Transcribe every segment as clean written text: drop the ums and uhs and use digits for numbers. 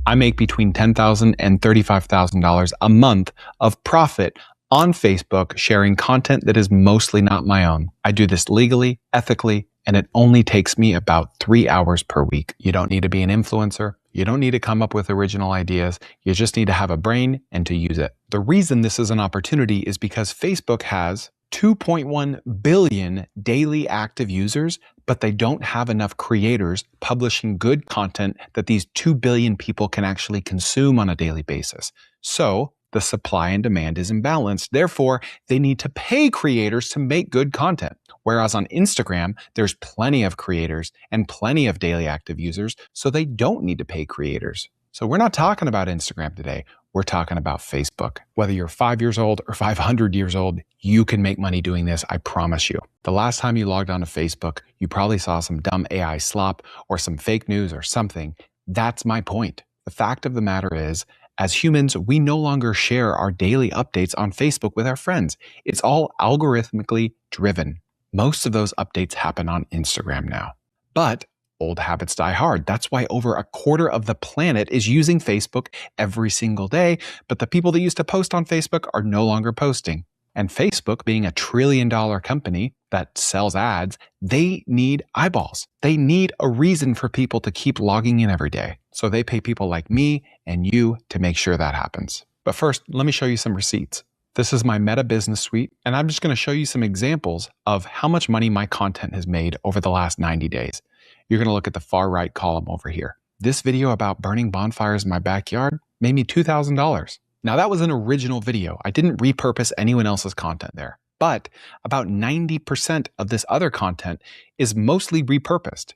I make between $10,000 and $35,000 a month of profit on Facebook sharing content that is mostly not my own. I do this legally, ethically, and it only takes me about 3 hours per week. You don't need to be an influencer. You don't need to come up with original ideas. You just need to have a brain and to use it. The reason this is an opportunity is because Facebook has 2.1 billion daily active users, but they don't have enough creators publishing good content that these 2 billion people can actually consume on a daily basis. So the supply and demand is imbalanced. Therefore, they need to pay creators to make good content. Whereas on Instagram, there's plenty of creators and plenty of daily active users, so they don't need to pay creators. So we're not talking about Instagram today. We're talking about Facebook. Whether you're 5 years old or 500 years old, you can make money doing this, I promise you. The last time you logged onto Facebook, you probably saw some dumb AI slop or some fake news or something. That's my point. The fact of the matter is, as humans, we no longer share our daily updates on Facebook with our friends. It's all algorithmically driven. Most of those updates happen on Instagram now. But old habits die hard. That's why over a quarter of the planet is using Facebook every single day. But the people that used to post on Facebook are no longer posting. And Facebook, being a $1 trillion company that sells ads, they need eyeballs. They need a reason for people to keep logging in every day. So they pay people like me and you to make sure that happens. But first, let me show you some receipts. This is my Meta Business Suite, and I'm just going to show you some examples of how much money my content has made over the last 90 days. You're going to look at the far right column over here. This video about burning bonfires in my backyard made me $2,000. Now that was an original video. I didn't repurpose anyone else's content there, but about 90% of this other content is mostly repurposed.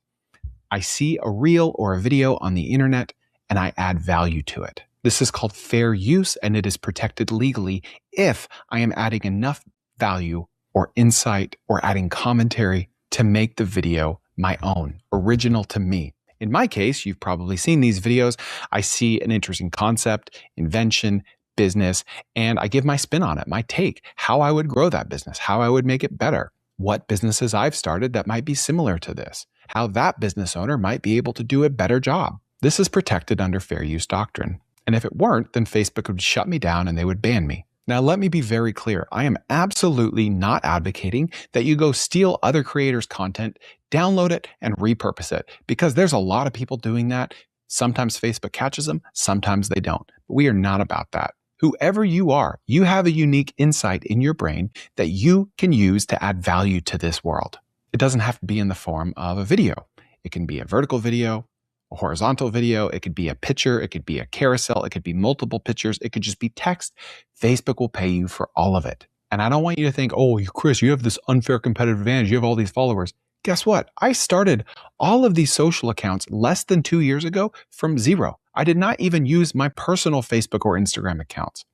I see a reel or a video on the internet and I add value to it. This is called fair use and it is protected legally if I am adding enough value or insight or adding commentary to make the video my own, original to me. In my case, you've probably seen these videos. I see an interesting concept, invention, business, and I give my spin on it, my take, how I would grow that business, how I would make it better, what businesses I've started that might be similar to this, how that business owner might be able to do a better job. This is protected under fair use doctrine. And if it weren't, then Facebook would shut me down and they would ban me. Now, let me be very clear. I am absolutely not advocating that you go steal other creators' content, download it, and repurpose it, because there's a lot of people doing that. Sometimes Facebook catches them, sometimes they don't. But we are not about that. Whoever you are, you have a unique insight in your brain that you can use to add value to this world. It doesn't have to be in the form of a video. It can be a vertical video, a horizontal video, it could be a picture, it could be a carousel, it could be multiple pictures, it could just be text. Facebook will pay you for all of it. And I don't want you to think, oh, Chris, you have this unfair competitive advantage, you have all these followers. Guess what? I started all of these social accounts less than 2 years ago from zero. I did not even use my personal Facebook or Instagram accounts.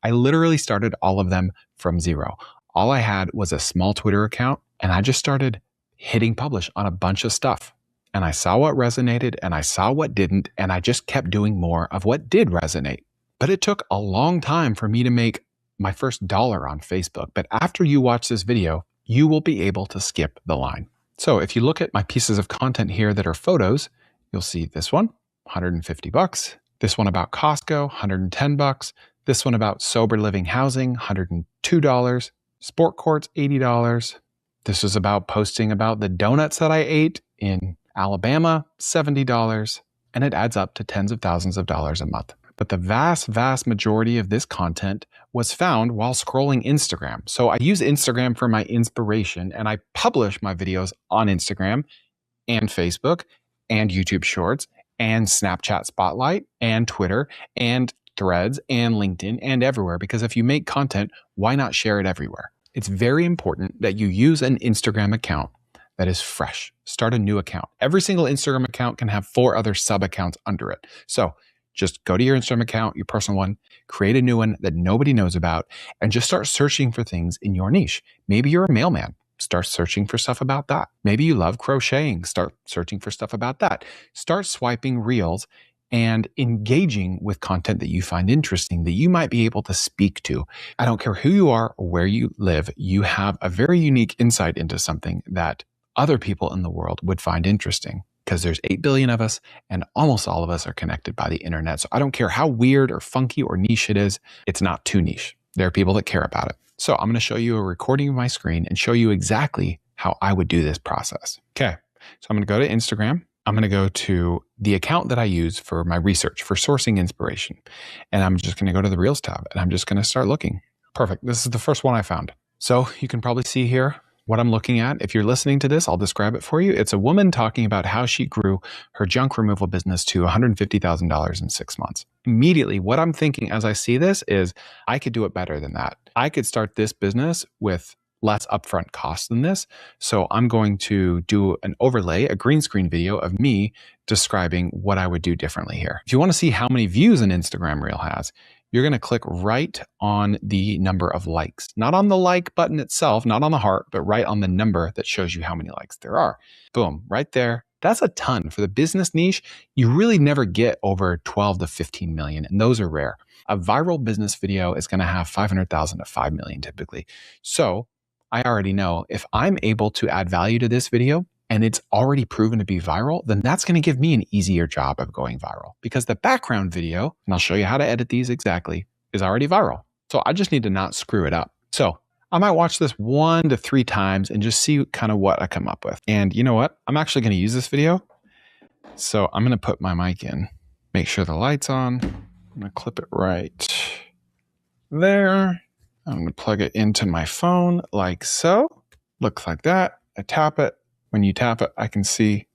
I literally started all of them from zero. All I had was a small Twitter account, and I just started hitting publish on a bunch of stuff. And I saw what resonated and I saw what didn't, and I just kept doing more of what did resonate. But it took a long time for me to make my first $1 on Facebook. But after you watch this video, you will be able to skip the line. So if you look at my pieces of content here that are photos, you'll see this one, $150. This one about Costco, $110. This one about sober living housing, $102. Sport courts, $80. This was about posting about the donuts that I ate in Alabama, $70. And it adds up to tens of thousands of dollars a month. But the vast, vast majority of this content was found while scrolling Instagram. So I use Instagram for my inspiration and I publish my videos on Instagram and Facebook and YouTube Shorts and Snapchat Spotlight and Twitter and Threads and LinkedIn and everywhere. Because if you make content, why not share it everywhere? It's very important that you use an Instagram account that is fresh. Start a new account. Every single Instagram account can have 4 other sub-accounts under it. So just go to your Instagram account, your personal one, create a new one that nobody knows about, and just start searching for things in your niche. Maybe you're a mailman. Start searching for stuff about that. Maybe you love crocheting. Start searching for stuff about that. Start swiping reels and engaging with content that you find interesting that you might be able to speak to. I don't care who you are or where you live, you have a very unique insight into something that other people in the world would find interesting. because there's 8 billion of us and almost all of us are connected by the internet. So I don't care how weird or funky or niche it is. It's not too niche. There are people that care about it. So I'm going to show you a recording of my screen and show you exactly how I would do this process. Okay. So I'm going to go to Instagram. I'm going to go to the account that I use for my research, for sourcing inspiration. And I'm just going to go to the Reels tab and I'm just going to start looking. Perfect. This is the first one I found. So you can probably see here what I'm looking at. If you're listening to this, I'll describe it for you. It's a woman talking about how she grew her junk removal business to $150,000 in 6 months. Immediately, what I'm thinking as I see this is I could do it better than that. I could start this business with less upfront costs than this. So I'm going to do an overlay, a green screen video of me describing what I would do differently here. If you want to see how many views an Instagram reel has, you're going to click right on the number of likes, not on the like button itself, not on the heart, but right on the number that shows you how many likes there are. Boom, right there. That's a ton. For the business niche, you really never get over 12 to 15 million, and those are rare. A viral business video is going to have 500,000 to 5 million typically. So I already know if I'm able to add value to this video and it's already proven to be viral, then that's going to give me an easier job of going viral because the background video, and I'll show you how to edit these exactly, is already viral. So I just need to not screw it up. So I might watch this 1 to 3 times and just see kind of what I come up with. And you know what? I'm actually going to use this video. So I'm going to put my mic in, make sure the light's on. I'm going to clip it right there. I'm going to plug it into my phone like so. Looks like that. I tap it. When you tap it, I can see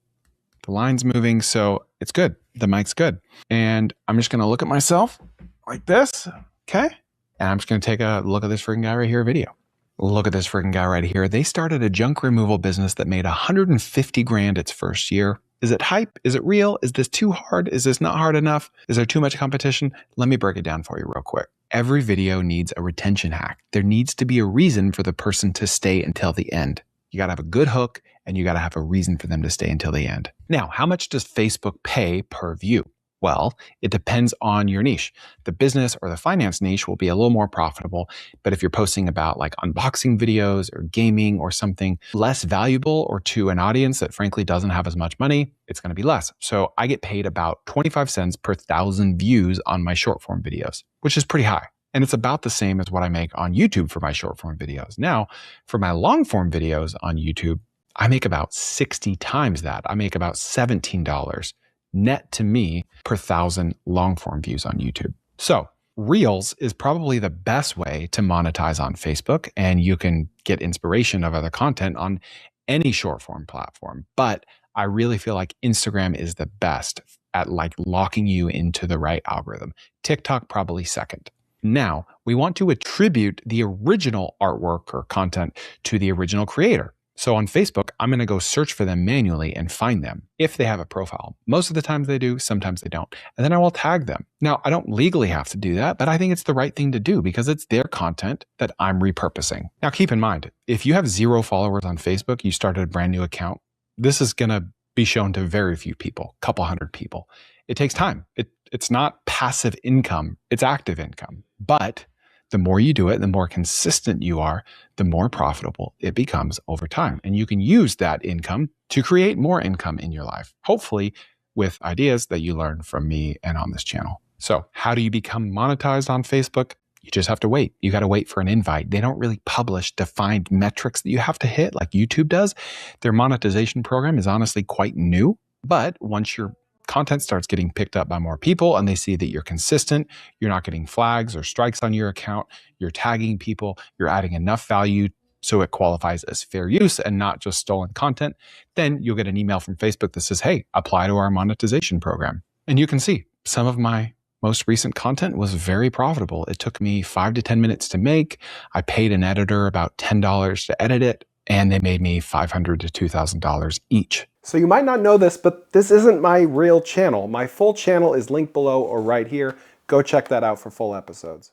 the lines moving. So it's good. The mic's good. And I'm just going to look at myself like this. Okay. And I'm just going to take a look at this freaking guy right here video. Look at this freaking guy right here. They started a junk removal business that made 150 grand its first year. Is it hype? Is it real? Is this too hard? Is this not hard enough? Is there too much competition? Let me break it down for you real quick. Every video needs a retention hack. There needs to be a reason for the person to stay until the end. You got to have a good hook and you got to have a reason for them to stay until the end. Now, how much does Facebook pay per view? Well, it depends on your niche. The business or the finance niche will be a little more profitable, but if you're posting about like unboxing videos or gaming or something less valuable or to an audience that frankly doesn't have as much money, it's going to be less. So I get paid about 25 cents per 1,000 views on my short form videos, which is pretty high. And it's about the same as what I make on YouTube for my short form videos. Now, for my long form videos on YouTube, I make about 60 times that. I make about $17 net to me per 1,000 long form views on YouTube. So Reels is probably the best way to monetize on Facebook, and you can get inspiration of other content on any short form platform. But I really feel like Instagram is the best at like locking you into the right algorithm. TikTok probably second. Now, we want to attribute the original artwork or content to the original creator. So on Facebook, I'm going to go search for them manually and find them if they have a profile. Most of the times they do, sometimes they don't. And then I will tag them. Now, I don't legally have to do that, but I think it's the right thing to do because it's their content that I'm repurposing. Now, keep in mind, if you have 0 followers on Facebook, you started a brand new account, this is going to be shown to very few people, a couple hundred people. It takes time. It's not passive income, it's active income. But the more you do it, the more consistent you are, the more profitable it becomes over time. And you can use that income to create more income in your life, hopefully with ideas that you learn from me and on this channel. So how do you become monetized on Facebook? You just have to wait. You got to wait for an invite. They don't really publish defined metrics that you have to hit like YouTube does. Their monetization program is honestly quite new, but once your content starts getting picked up by more people and they see that you're consistent, you're not getting flags or strikes on your account, you're tagging people, you're adding enough value so it qualifies as fair use and not just stolen content, then you'll get an email from Facebook that says, hey, apply to our monetization program. And you can see some of my most recent content was very profitable. It took me 5 to 10 minutes to make. I paid an editor about $10 to edit it, and they made me $500 to $2,000 each. So you might not know this, but this isn't my real channel. My full channel is linked below or right here. Go check that out for full episodes.